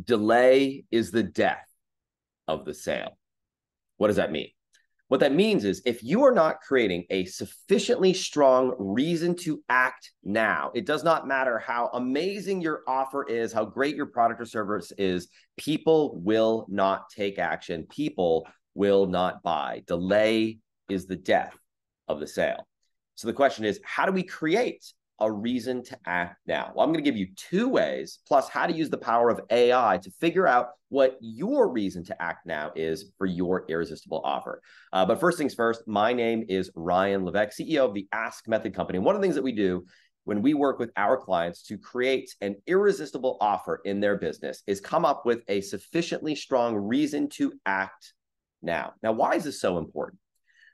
Delay is the death of the sale. What does that mean? What that means is if you are not creating a sufficiently strong reason to act now, it does not matter how amazing your offer is, how great your product or service is, people will not take action. People will not buy. Delay is the death of the sale. So the question is, how do we create a reason to act now? Well, I'm going to give you two ways, plus how to use the power of AI to figure out what your reason to act now is for your irresistible offer. But first things first, my name is Ryan Levesque, CEO of the Ask Method Company. And one of the things that we do when we work with our clients to create an irresistible offer in their business is come up with a sufficiently strong reason to act now. Now, why is this so important?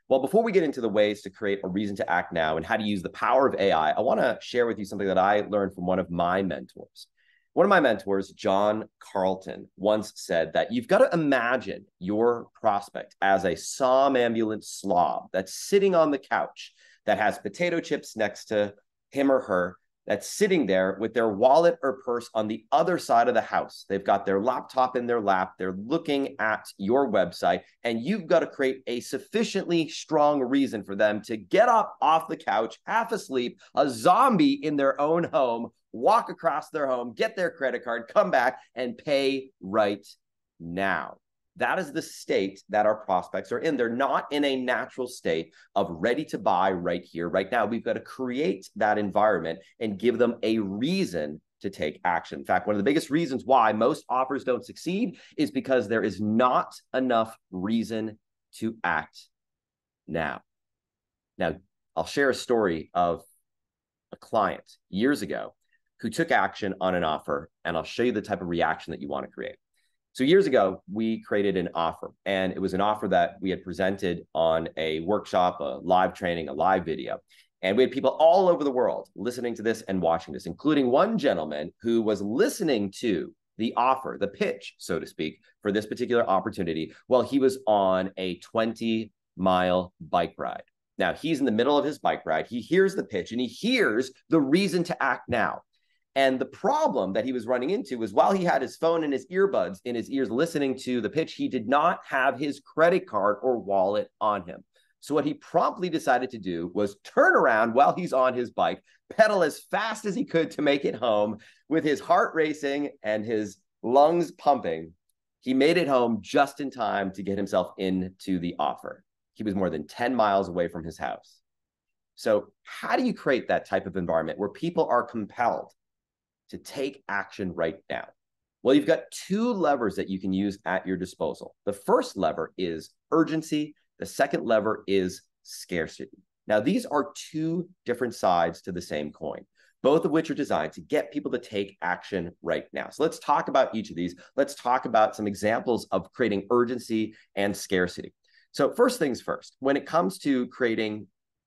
Well, before we get into the ways to create a reason to act now and how to use the power of AI, I want to share with you something that I learned from one of my mentors. One of my mentors, John Carlton, once said that you've got to imagine your prospect as a somnambulant slob that's sitting on the couch that has potato chips next to him or her, that's sitting there with their wallet or purse on the other side of the house. They've got their laptop in their lap. They're looking at your website, and you've got to create a sufficiently strong reason for them to get up off the couch, half asleep, a zombie in their own home, walk across their home, get their credit card, come back, and pay right now. That is the state that our prospects are in. They're not in a natural state of ready to buy right here, right now. We've got to create that environment and give them a reason to take action. In fact, one of the biggest reasons why most offers don't succeed is because there is not enough reason to act now. Now, I'll share a story of a client years ago who took action on an offer, and I'll show you the type of reaction that you want to create. So years ago, we created an offer, and it was an offer that we had presented on a workshop, a live training, a live video. And we had people all over the world listening to this and watching this, including one gentleman who was listening to the offer, the pitch, so to speak, for this particular opportunity while he was on a 20-mile bike ride. Now, he's in the middle of his bike ride. He hears the pitch, and he hears the reason to act now. And the problem that he was running into was while he had his phone and his earbuds in his ears listening to the pitch, he did not have his credit card or wallet on him. So what he promptly decided to do was turn around while he's on his bike, pedal as fast as he could to make it home with his heart racing and his lungs pumping. He made it home just in time to get himself into the offer. He was more than 10 miles away from his house. So how do you create that type of environment where people are compelled to take action right now? Well, you've got two levers that you can use at your disposal. The first lever is urgency. The second lever is scarcity. Now, these are two different sides to the same coin, both of which are designed to get people to take action right now. So let's talk about each of these. Let's talk about some examples of creating urgency and scarcity. So first things first, when it comes to creating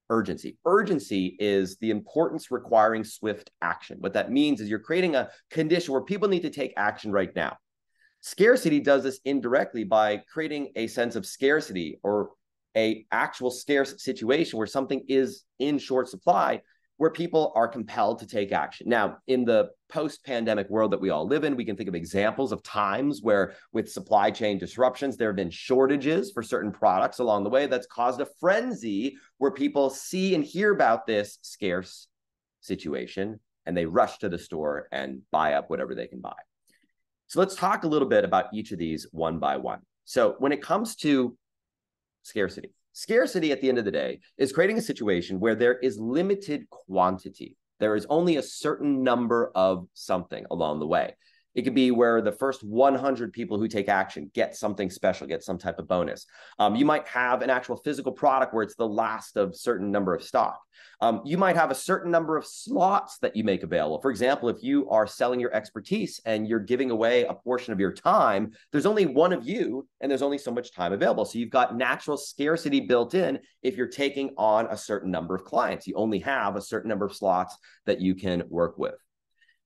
urgency. Urgency is the importance requiring swift action. What that means is you're creating a condition where people need to take action right now. Scarcity does this indirectly by creating a sense of scarcity or an actual scarce situation where something is in short supply, where people are compelled to take action. Now, in the post-pandemic world that we all live in, we can think of examples of times where with supply chain disruptions, there have been shortages for certain products along the way that's caused a frenzy where people see and hear about this scarce situation and they rush to the store and buy up whatever they can buy. So let's talk a little bit about each of these one by one. So when it comes to scarcity, scarcity at the end of the day is creating a situation where there is limited quantity. There is only a certain number of something along the way. It could be where the first 100 people who take action get something special, get some type of bonus. You might have an actual physical product where it's the last of a certain number of stock. You might have a certain number of slots that you make available. For example, if you are selling your expertise and you're giving away a portion of your time, there's only one of you and there's only so much time available. So you've got natural scarcity built in if you're taking on a certain number of clients. You only have a certain number of slots that you can work with.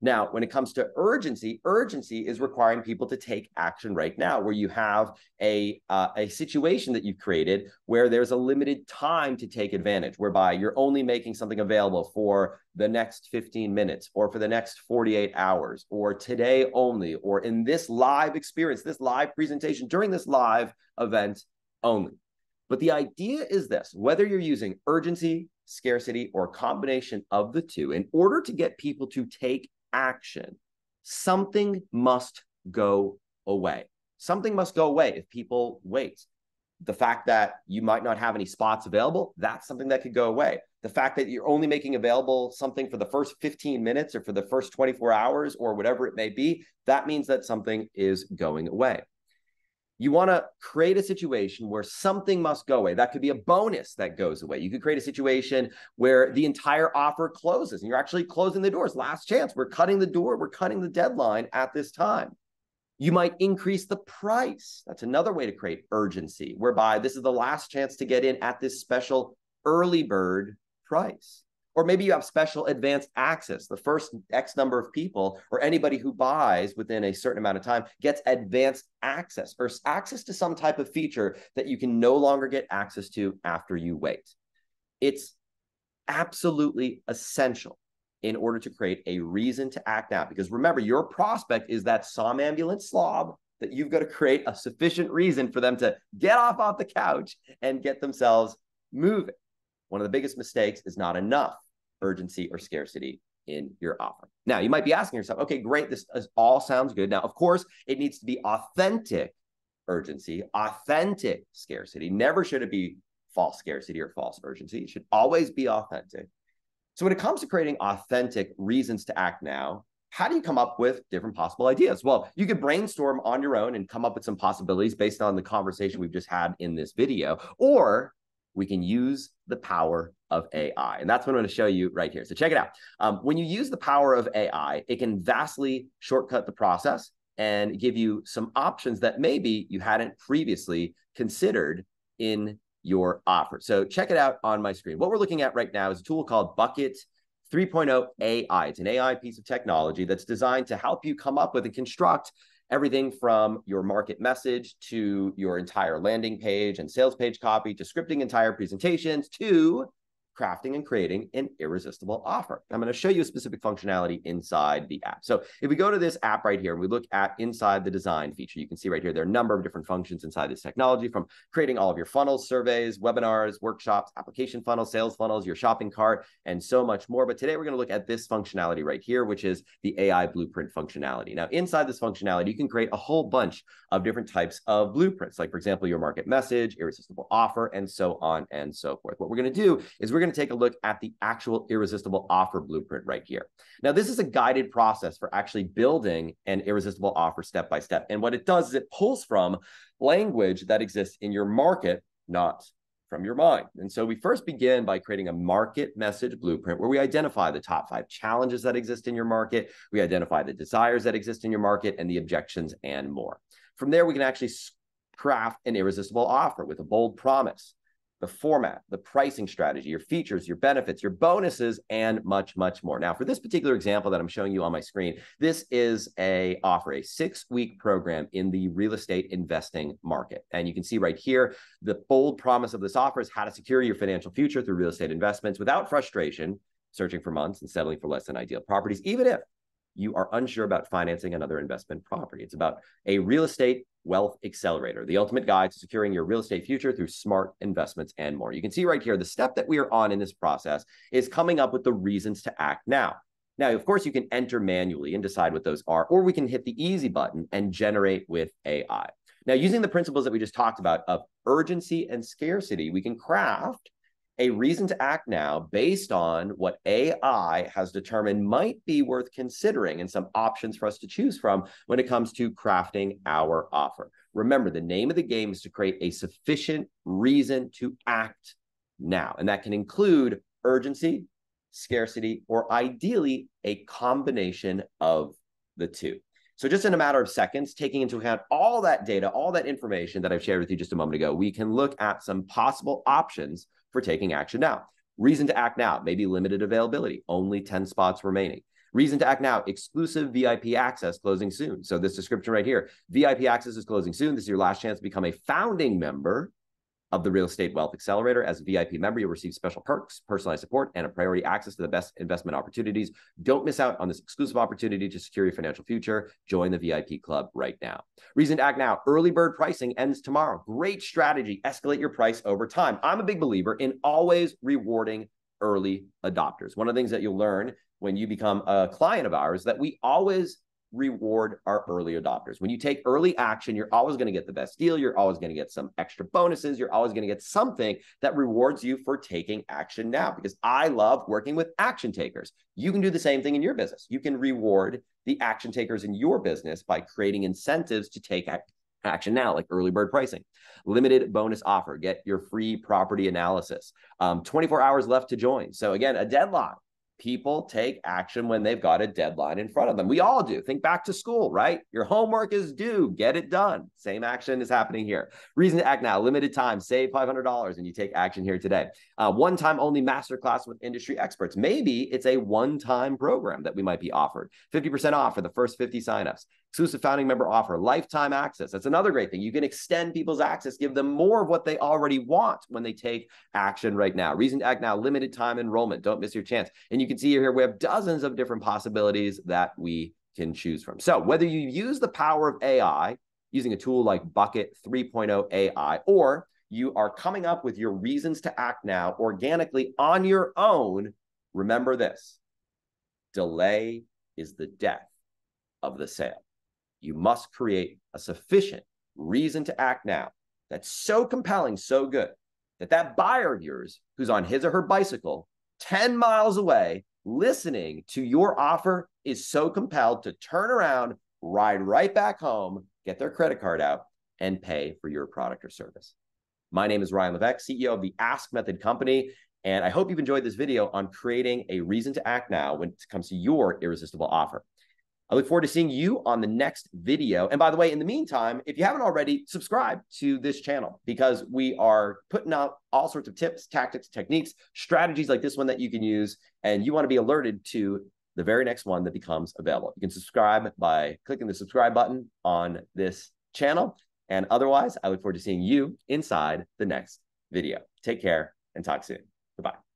Now, when it comes to urgency, urgency is requiring people to take action right now, where you have a situation that you've created where there's a limited time to take advantage, whereby you're only making something available for the next 15 minutes or for the next 48 hours or today only, or in this live experience, this live presentation during this live event only. But the idea is this: whether you're using urgency, scarcity, or a combination of the two, in order to get people to take action, something must go away. Something must go away if people wait. The fact that you might not have any spots available, that's something that could go away. The fact that you're only making available something for the first 15 minutes or for the first 24 hours or whatever it may be, that means that something is going away. You want to create a situation where something must go away. That could be a bonus that goes away. You could create a situation where the entire offer closes and you're actually closing the doors. Last chance. We're cutting the door. We're cutting the deadline at this time. You might increase the price. That's another way to create urgency, whereby this is the last chance to get in at this special early bird price. Or maybe you have special advanced access. The first X number of people or anybody who buys within a certain amount of time gets advanced access or access to some type of feature that you can no longer get access to after you wait. It's absolutely essential in order to create a reason to act now. Because remember, your prospect is that somnambulant slob that you've got to create a sufficient reason for them to get off the couch and get themselves moving. One of the biggest mistakes is not enough urgency or scarcity in your offer. Now, you might be asking yourself, okay, great, this all sounds good. Now, of course, it needs to be authentic urgency, authentic scarcity. Never should it be false scarcity or false urgency. It should always be authentic. So when it comes to creating authentic reasons to act now, how do you come up with different possible ideas? Well, you could brainstorm on your own and come up with some possibilities based on the conversation we've just had in this video, or we can use the power of AI. And that's what I'm going to show you right here. So check it out. When you use the power of AI, it can vastly shortcut the process and give you some options that maybe you hadn't previously considered in your offer. So check it out on my screen. What we're looking at right now is a tool called Bucket 3.0 AI. It's an AI piece of technology that's designed to help you come up with and construct everything from your market message to your entire landing page and sales page copy to scripting entire presentations to crafting and creating an irresistible offer. I'm going to show you a specific functionality inside the app. So if we go to this app right here and we look at inside the design feature, you can see right here, there are a number of different functions inside this technology, from creating all of your funnels, surveys, webinars, workshops, application funnels, sales funnels, your shopping cart, and so much more. But today we're going to look at this functionality right here, which is the AI blueprint functionality. Now, inside this functionality, you can create a whole bunch of different types of blueprints, like, for example, your market message, irresistible offer, and so on and so forth. What we're going to do is we're going to take a look at the actual irresistible offer blueprint right here. Now, this is a guided process for actually building an irresistible offer step by step. And what it does is it pulls from language that exists in your market, not from your mind. And so we first begin by creating a market message blueprint where we identify the top 5 challenges that exist in your market. We identify the desires that exist in your market and the objections and more. From there, we can actually craft an irresistible offer with a bold promise, the format, the pricing strategy, your features, your benefits, your bonuses, and much, much more. Now, for this particular example that I'm showing you on my screen, this is a 6-week program in the real estate investing market. And you can see right here, the bold promise of this offer is how to secure your financial future through real estate investments without frustration, searching for months and settling for less than ideal properties, even if you are unsure about financing another investment property. It's about a real estate wealth accelerator, the ultimate guide to securing your real estate future through smart investments and more. You can see right here, the step that we are on in this process is coming up with the reasons to act now. Now, of course, you can enter manually and decide what those are, or we can hit the easy button and generate with AI. Now, using the principles that we just talked about of urgency and scarcity, we can craft a reason to act now based on what AI has determined might be worth considering and some options for us to choose from when it comes to crafting our offer. Remember, the name of the game is to create a sufficient reason to act now. And that can include urgency, scarcity, or ideally a combination of the two. So just in a matter of seconds, taking into account all that data, all that information that I've shared with you just a moment ago, we can look at some possible options for taking action now. Reason to act now, maybe limited availability, only 10 spots remaining. Reason to act now, exclusive VIP access closing soon. So this description right here, VIP access is closing soon. This is your last chance to become a founding member of the Real Estate Wealth Accelerator. As a VIP member, you'll receive special perks, personalized support, and a priority access to the best investment opportunities. Don't miss out on this exclusive opportunity to secure your financial future. Join the VIP club right now. Reason to act now. Early bird pricing ends tomorrow. Great strategy. Escalate your price over time. I'm a big believer in always rewarding early adopters. One of the things that you'll learn when you become a client of ours is that we always reward our early adopters. When you take early action, you're always going to get the best deal. You're always going to get some extra bonuses. You're always going to get something that rewards you for taking action now, because I love working with action takers. You can do the same thing in your business. You can reward the action takers in your business by creating incentives to take action now, like early bird pricing, limited bonus offer, get your free property analysis, 24 hours left to join. So again, a deadline. People take action when they've got a deadline in front of them. We all do. Think back to school, right? Your homework is due. Get it done. Same action is happening here. Reason to act now. Limited time. Save $500 and you take action here today. One-time only masterclass with industry experts. Maybe it's a one-time program that we might be offered. 50% off for the first 50 signups. Exclusive founding member offer. Lifetime access. That's another great thing. You can extend people's access, give them more of what they already want when they take action right now. Reason to act now. Limited time enrollment. Don't miss your chance. And you can see here we have dozens of different possibilities that we can choose from. So whether you use the power of AI using a tool like Bucket 3.0 AI, or you are coming up with your reasons to act now organically on your own, remember this: delay is the death of the sale. You must create a sufficient reason to act now that's so compelling, so good, that that buyer of yours who's on his or her bicycle 10 miles away listening to your offer is so compelled to turn around, ride right back home, get their credit card out, and pay for your product or service. My name is Ryan Levesque, CEO of the Ask Method Company, and I hope you've enjoyed this video on creating a reason to act now when it comes to your irresistible offer. I look forward to seeing you on the next video. And by the way, in the meantime, if you haven't already, subscribe to this channel, because we are putting out all sorts of tips, tactics, techniques, strategies like this one that you can use. And you want to be alerted to the very next one that becomes available. You can subscribe by clicking the subscribe button on this channel. And otherwise, I look forward to seeing you inside the next video. Take care and talk soon. Goodbye.